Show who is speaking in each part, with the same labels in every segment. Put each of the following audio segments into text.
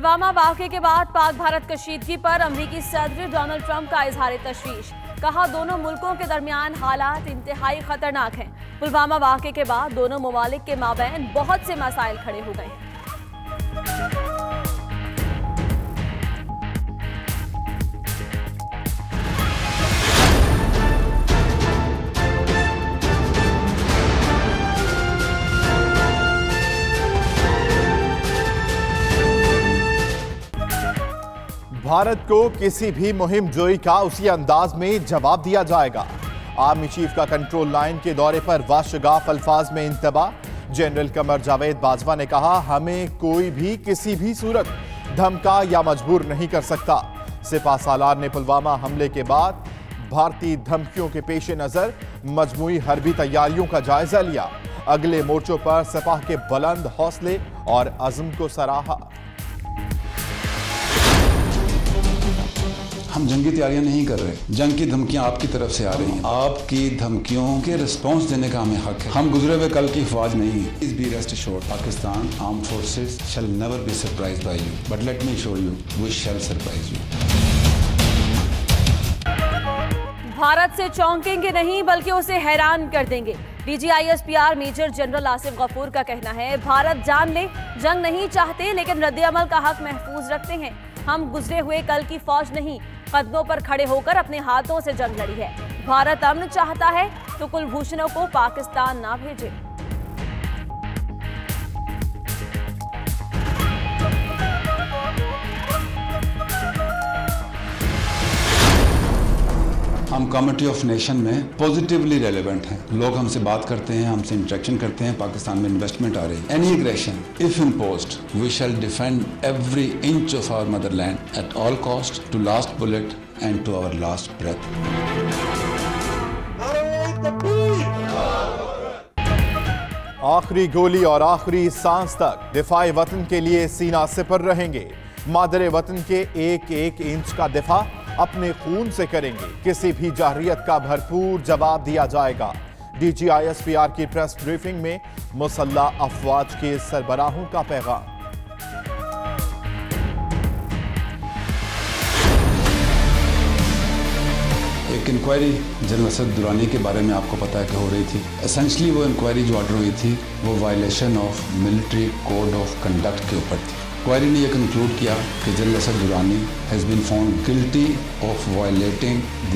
Speaker 1: पुलवामा वाक़े के बाद पाक भारत कशीदगी पर अमेरिकी सदर डोनाल्ड ट्रंप का इजहार तशवीश। कहा दोनों मुल्कों के दरमियान हालात इंतहाई खतरनाक हैं। पुलवामा वाक़े के बाद दोनों ममालिक के माबैन बहुत से मसाइल खड़े हो गए हैं।
Speaker 2: भारत को किसी भी मुहिम जोई का उसी अंदाज में जवाब दिया जाएगा। आर्मी चीफ का कंट्रोल लाइन के दौरे पर वाशगाफ अल्फाज में इंतबाह। जनरल कमर जावेद बाजवा ने कहा, हमें कोई भी किसी भी सूरत धमका या मजबूर नहीं कर सकता। सिपा सालार ने पुलवामा हमले के बाद भारतीय धमकियों के पेश नजर मजमूई हरबी तैयारियों का जायजा लिया। अगले मोर्चों पर सिपाह के बुलंद हौसले और अज़्म को सराहा।
Speaker 3: हम जंगी तैयारियां नहीं कर रहे, जंग की धमकियां आपकी तरफ से आ रही हैं। आपकी धमकियों के रिस्पॉन्स देने का हमें हक है। हम गुजरे हुए कल की फौज नहीं है। Please be rest assured, Pakistan armed forces shall never be surprised by you, but let me show you we shall surprise you.
Speaker 1: Bharat से चौंकेंगे नहीं बल्कि उसे हैरान कर देंगे। DGISPR major general Asif Ghafoor का कहना है, भारत जान ले जंग नहीं चाहते लेकिन रद्द-ए-अमल का हक महफूज रखते हैं। हम गुजरे हुए कल की फौज नहीं, कदमों पर खड़े होकर अपने हाथों से जंग लड़ी है। भारत अमन चाहता है तो कुलभूषणों को पाकिस्तान ना भेजे।
Speaker 3: हम कमिटी ऑफ नेशन में पॉजिटिवली रेलेवेंट हैं। लोग हमसे बात करते हैं, हमसे इंटरेक्शन करते हैं। पाकिस्तान में इन्वेस्टमेंट आ रही है। Any aggression if imposed we shall defend every inch of our motherland at all cost to last bullet and to our last breath.
Speaker 2: आखिरी गोली और आखिरी सांस तक दिफाए वतन के लिए सीना सिपर रहेंगे। मादरे वतन के एक एक इंच का दिफा अपने खून से करेंगे। किसी भी जाहरियत का भरपूर जवाब दिया जाएगा। DGISPR की प्रेस ब्रीफिंग में मुसल्लह अफवाज के सरबराहों का पैगाम।
Speaker 3: एक इंक्वायरी जनरल असद दुरानी के बारे में आपको पता है कि हो रही थी। एसेंशली वो इंक्वायरी जो ऑर्डर हुई थी वो violation of military code of conduct के ऊपर थी। इंक्वायरी ने यह कंक्लूड किया कि general Asad Durrani has been found guilty of violating the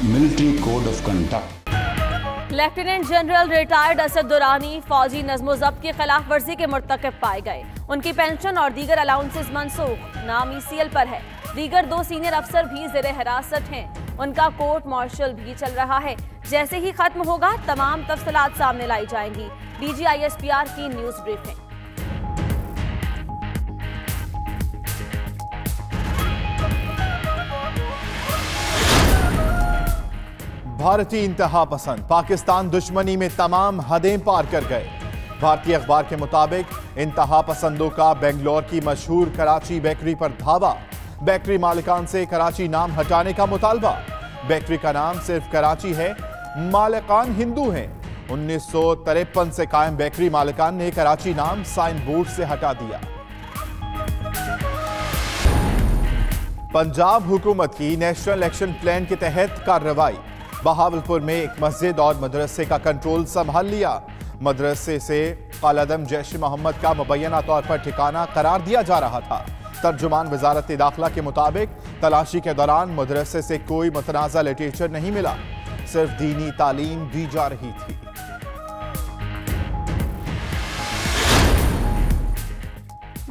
Speaker 3: military code of conduct.
Speaker 1: Lieutenant general retired Asad Durrani फौजी नज़्म-ओ-ज़ब्त की खिलाफ वर्जी के मुर्तकब पाए गए। उनकी पेंशन और दीगर अलाउंसेस मनसूख, नाम ECL पर है। दीगर 2 सीनियर अफसर भी ज़ेरे हिरासत हैं। उनका कोर्ट मार्शल भी चल रहा है। जैसे ही खत्म होगा तमाम तफसीलात सामने लाई जाएंगी। DGISPR की न्यूज़ ब्रीफिंग।
Speaker 2: भारतीय इंतहा पसंद पाकिस्तान दुश्मनी में तमाम हदें पार कर गए। भारतीय अखबार के मुताबिक इंतहा पसंदों का बेंगलोर की मशहूर कराची बेकरी पर धावा। बेकरी मालिकान से कराची नाम हटाने का मुतालबा। बेकरी का नाम सिर्फ कराची है, मालिकान हिंदू हैं। 1953 से कायम बेकरी मालिकान ने कराची नाम साइन बोर्ड से हटा दिया। पंजाब हुकूमत की नेशनल एक्शन प्लान के तहत कार्रवाई। बहावलपुर में एक मस्जिद और मदरसे का कंट्रोल संभाल लिया। मदरसे से कालादम जैश मोहम्मद का मुबैना तौर पर ठिकाना करार दिया जा रहा था। तर्जुमान वजारत दाखिला के मुताबिक तलाशी के दौरान मदरसे से कोई मुतनाज़ा लिटरेचर नहीं मिला, सिर्फ दीनी तालीम दी जा रही थी।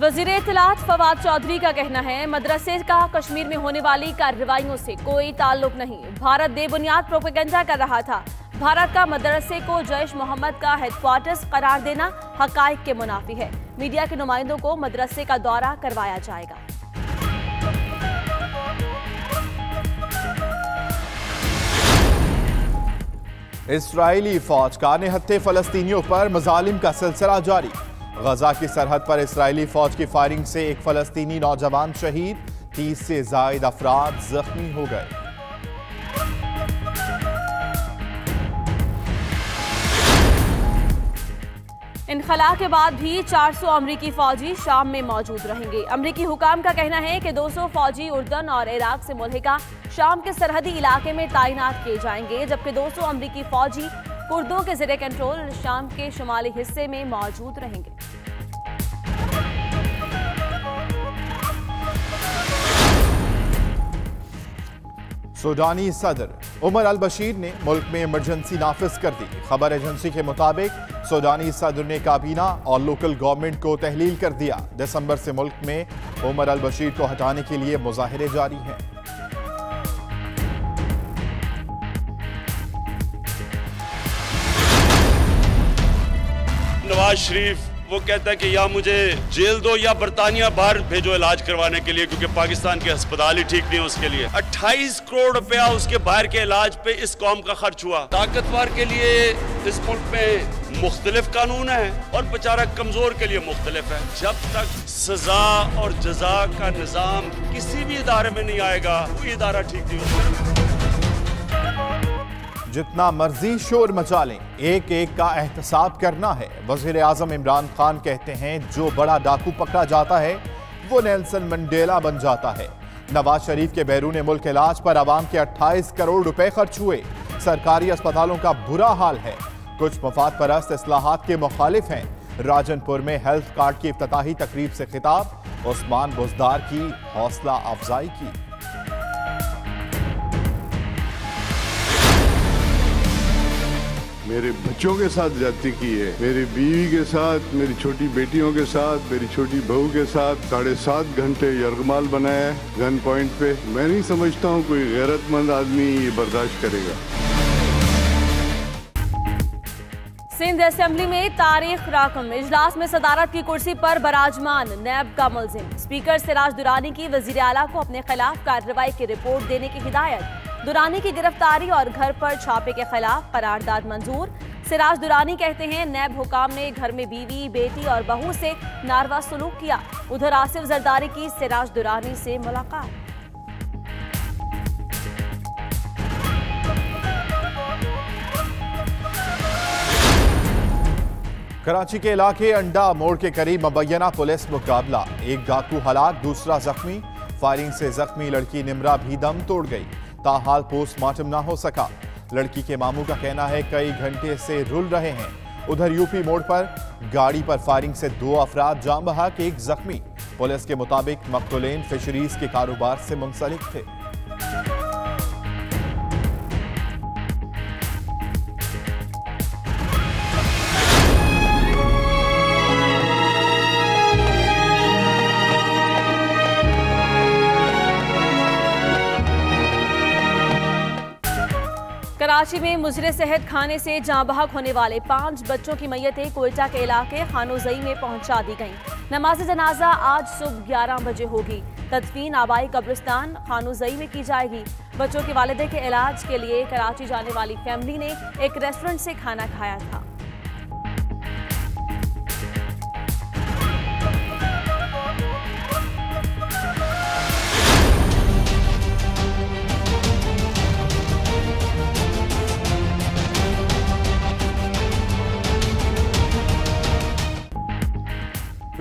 Speaker 1: वज़ीर इत्तलात फवाद चौधरी का कहना है, मदरसे का कश्मीर में होने वाली कार्रवाइयों से कोई ताल्लुक नहीं। भारत बेबुनियाद प्रोपेगेंडा कर रहा था। भारत का मदरसे को जैश मोहम्मद का हेडक्वार्टर्स करार देना हकाइक के मुनाफी है। मीडिया के नुमाइंदों को मदरसे का दौरा करवाया जाएगा।
Speaker 2: इस्राएली फौज का निहत्थे फलस्तीनियों पर मजालिम का सिलसिला जारी। गजा की सरहद पर इस्राएली फौज की फायरिंग से एक फलस्तीनी नौजवान शहीद, 30 से जायद अफराद जख्मी हो गए।
Speaker 1: इनखला के बाद भी 400 अमरीकी फौजी शाम में मौजूद रहेंगे। अमरीकी हुकाम का कहना है कि 200 फौजी उर्दन और इराक से मुल्हिका शाम के सरहदी इलाके में तैनात किए जाएंगे, जबकि 200 अमरीकी फौजी कुर्दों के ज़ेरे कंट्रोल शाम के शुमाली हिस्से में मौजूद रहेंगे।
Speaker 2: सूडानी सदर उमर अल बशीर ने मुल्क में इमरजेंसी नाफिज कर दी। खबर एजेंसी के मुताबिक सूडानी सदर ने काबीना और लोकल गवर्नमेंट को तहलील कर दिया। दिसंबर से मुल्क में उमर अल बशीर को हटाने के लिए मुजाहिरे जारी हैं।
Speaker 4: नवाज शरीफ वो कहता है कि या मुझे जेल दो या बरतानिया बाहर भेजो इलाज करवाने के लिए, क्योंकि पाकिस्तान के अस्पताल ही ठीक नहीं है उसके लिए। 28 करोड़ रुपया उसके बाहर के इलाज पे इस कौम का खर्च हुआ। ताकतवर के लिए इस मुल्क में मुख्तलिफ कानून है और बेचारा कमजोर के लिए मुख्तलिफ है। जब तक सजा और जजा का निजाम किसी भी इदारे में नहीं आएगा, कोई इदारा ठीक नहीं होगा।
Speaker 2: जितना मर्जी शोर मचा लें, एक एक का एहतसाब करना है। वजीर आजम इमरान खान कहते हैं जो बड़ा डाकू पकड़ा जाता है वो नेल्सन मंडेला बन जाता है। नवाज शरीफ के बैरून मुल्क इलाज पर आवाम के 28 करोड़ रुपए खर्च हुए। सरकारी अस्पतालों का बुरा हाल है। कुछ मफाद परस्त इस्लाहात के मुखालिफ हैं। राजनपुर में हेल्थ कार्ड की इफ्तिताही तकरीब से खिताब, उस्मान बुज़दार की हौसला अफजाई की।
Speaker 5: मेरे बच्चों के साथ ज्यादती की है, मेरी बीवी के साथ, मेरी छोटी बेटियों के साथ, मेरी छोटी बहू के साथ 7.5 घंटे यरगमाल बनाया है गन पॉइंट पे। मैं नहीं समझता हूँ कोई गैरतमंद आदमी ये बर्दाश्त करेगा।
Speaker 1: सिंध असेंबली में तारीख राकम इजलास में सदारत की कुर्सी पर बराजमान नैब का मुल्जिम। स्पीकर सिराज दुरानी की वजीर आला को अपने खिलाफ कार्रवाई की रिपोर्ट देने की हिदायत। दुरानी की गिरफ्तारी और घर पर छापे के खिलाफ करारदाद मंजूर। सिराज दुरानी कहते हैं नैब हुकाम ने घर में बीवी, बेटी और बहू से नारवा सलूक किया। उधर आसिफ जरदारी की सिराज दुरानी से मुलाकात।
Speaker 2: कराची के इलाके अंडा मोड़ के करीब मुबैना पुलिस मुकाबला। एक डाकू हलाक, दूसरा जख्मी। फायरिंग से जख्मी लड़की निमरा भी दम तोड़ गई। ताहाल पोस्टमार्टम ना हो सका। लड़की के मामू का कहना है कई घंटे से रुल रहे हैं। उधर यूपी मोड़ पर गाड़ी पर फायरिंग से 2 अफराद जान बहक, 1 जख्मी। पुलिस के मुताबिक मकतूलेन फिशरीज के कारोबार से मुंसलिक थे।
Speaker 1: कराची में मुजरे सेहत खाने से जाँ बहक होने वाले 5 बच्चों की मैयतें कोयटा के इलाके खानोजई में पहुंचा दी गईं। नमाज जनाजा आज सुबह 11 बजे होगी। तदफीन आबाई कब्रिस्तान खानोजई में की जाएगी। बच्चों के वालिदे के इलाज के लिए कराची जाने वाली फैमिली ने एक रेस्टोरेंट से खाना खाया था।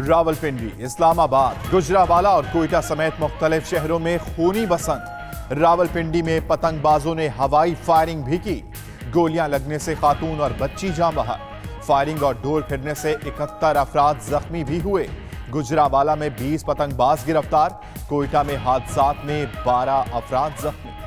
Speaker 2: रावलपिंडी, इस्लामाबाद, गुजरावाला और कोयटा समेत मुख्तलिफ शहरों में खूनी बसंत। रावलपिंडी में पतंगबाजों ने हवाई फायरिंग भी की। गोलियां लगने से खातून और बच्ची जान बहक। फायरिंग और डोर फिरने से 71 अफराद जख्मी भी हुए। गुजरावाला में 20 पतंगबाज गिरफ्तार। कोयटा में हादसात में 12 अफराद जख्मी।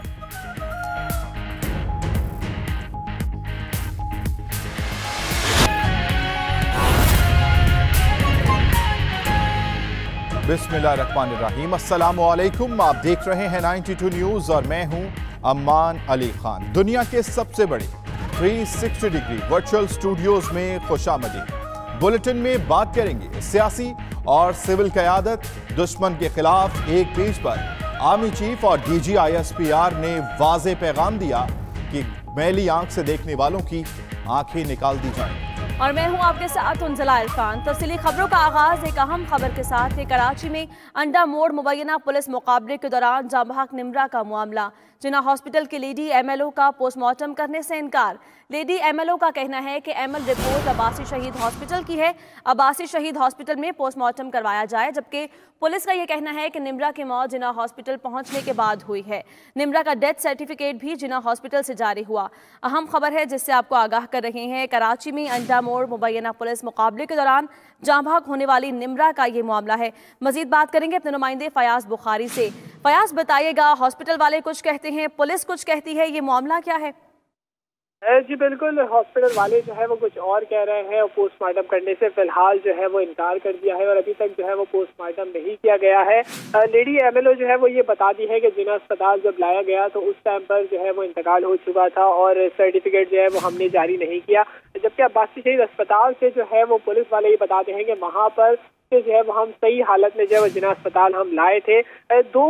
Speaker 2: बिस्मिल्लाहिर्रहमानिर्रहीम। अस्सलामुअलैकुम। आप देख रहे हैं 92 न्यूज और मैं हूं अम्मान अली खान। दुनिया के सबसे बड़े 360 डिग्री वर्चुअल स्टूडियोज में खुशामदीद। बुलेटिन में बात करेंगे सियासी और सिविल क़यादत, दुश्मन के खिलाफ एक पेज पर आर्मी चीफ और DG ISPR ने वाज़े पैगाम दिया कि मैली आंख से देखने वालों की आंखें निकाल दी जाएंगी।
Speaker 1: और मैं हूं आपके साथ उंजला इरफान। तफसीली खबरों का आगाज एक अहम खबर के साथ है। कराची में अंडा मोड़ मुबैना पुलिस मुकाबले के दौरान जाँ बहक निम्रा का मामला। जिना हॉस्पिटल की लेडी MLO का पोस्टमार्टम करने से इनकार। लेडी MLO का कहना है कि ML रिपोर्ट अब्बासी शहीद हॉस्पिटल की है, अब्बासी शहीद हॉस्पिटल में पोस्टमार्टम करवाया जाए, जबकि पुलिस का यह कहना है कि निम्रा की मौत जिना हॉस्पिटल पहुंचने के बाद हुई है। निम्रा का डेथ सर्टिफिकेट भी जिना हॉस्पिटल से जारी हुआ। अहम खबर है जिससे आपको आगाह कर रहे हैं। कराची में अंडा मोड़ मुबैना पुलिस मुकाबले के दौरान जाँ बहक होने वाली निम्रा का ये मामला है। मजीद बात करेंगे अपने नुमाइंदे फयाज बुखारी से। फयाज, बताइएगा, हॉस्पिटल वाले कुछ कहते हैं, पुलिस कुछ कहती है, ये मामला क्या है?
Speaker 6: जी बिल्कुल, हॉस्पिटल वाले जो है वो कुछ और कह रहे हैं और पोस्टमार्टम करने से फिलहाल जो है वो इनकार कर दिया है और अभी तक जो है वो पोस्टमार्टम नहीं किया गया है। लेडी MLO जो है वो ये बता दी है कि जिना अस्पताल जब लाया गया तो उस टाइम पर जो है वो इंतकाल हो चुका था और सर्टिफिकेट जो है वो हमने जारी नहीं किया, जबकि अब्बासी शहीद अस्पताल से जो है वो पुलिस वाले ये बताते हैं कि वहाँ पर जो है वो हम सही हालत में जो है वो जिना अस्पताल हम लाए थे। दो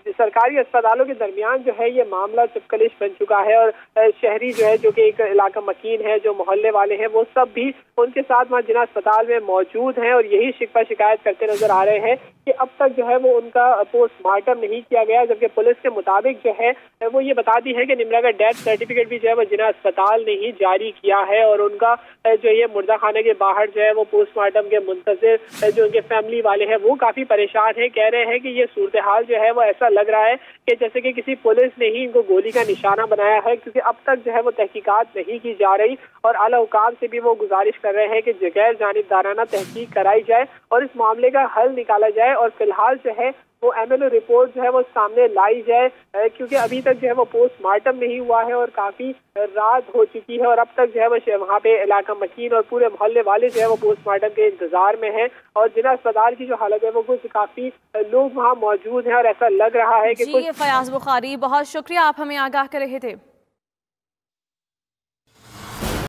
Speaker 6: सरकारी अस्पतालों के दरमियान जो है ये मामला चुपकलिश बन चुका है और शहरी जो है, जो कि एक इलाका मकीन है, जो मोहल्ले वाले हैं, वो सब भी उनके साथ वहाँ जिना अस्पताल में मौजूद हैं और यही शिकवा शिकायत करते नजर आ रहे हैं कि अब तक जो है वो उनका पोस्टमार्टम नहीं किया गया, जबकि पुलिस के मुताबिक जो है वो ये बता दी है कि निम्रा का डेथ सर्टिफिकेट भी जो है वो जिना अस्पताल ने ही जारी किया है और उनका जो ये मुर्दा खाने के बाहर जो है वो पोस्टमार्टम के मुंतजिर जो उनके फैमिली वाले हैं वो काफी परेशान हैं। कह रहे हैं कि ये सूरत हाल जो है वो ऐसा लग रहा है कि जैसे कि किसी पुलिस ने ही इनको गोली का निशाना बनाया है, क्योंकि अब तक जो है वो तहकीकात नहीं की जा रही और आला हुकाम से भी वो गुजारिश कर रहे हैं कि गैर जानिबदाराना तहकीक कराई जाए और इस मामले का हल निकाला जाए और फिलहाल जो है वो MLO रिपोर्ट जो है वो सामने लाई जाए, क्योंकि अभी तक जो है वो पोस्टमार्टम नहीं हुआ है और काफी रात हो चुकी है और अब तक जो है वो वहाँ पे इलाका मकीन और पूरे मोहल्ले वाले जो है वो पोस्टमार्टम के इंतजार में हैं और जिना अस्पताल की जो हालत है वो कुछ काफी लोग वहाँ मौजूद हैं और ऐसा लग रहा है कि
Speaker 1: फयाज बुखारी, बहुत शुक्रिया, आप हमें आगाह कर रहे थे।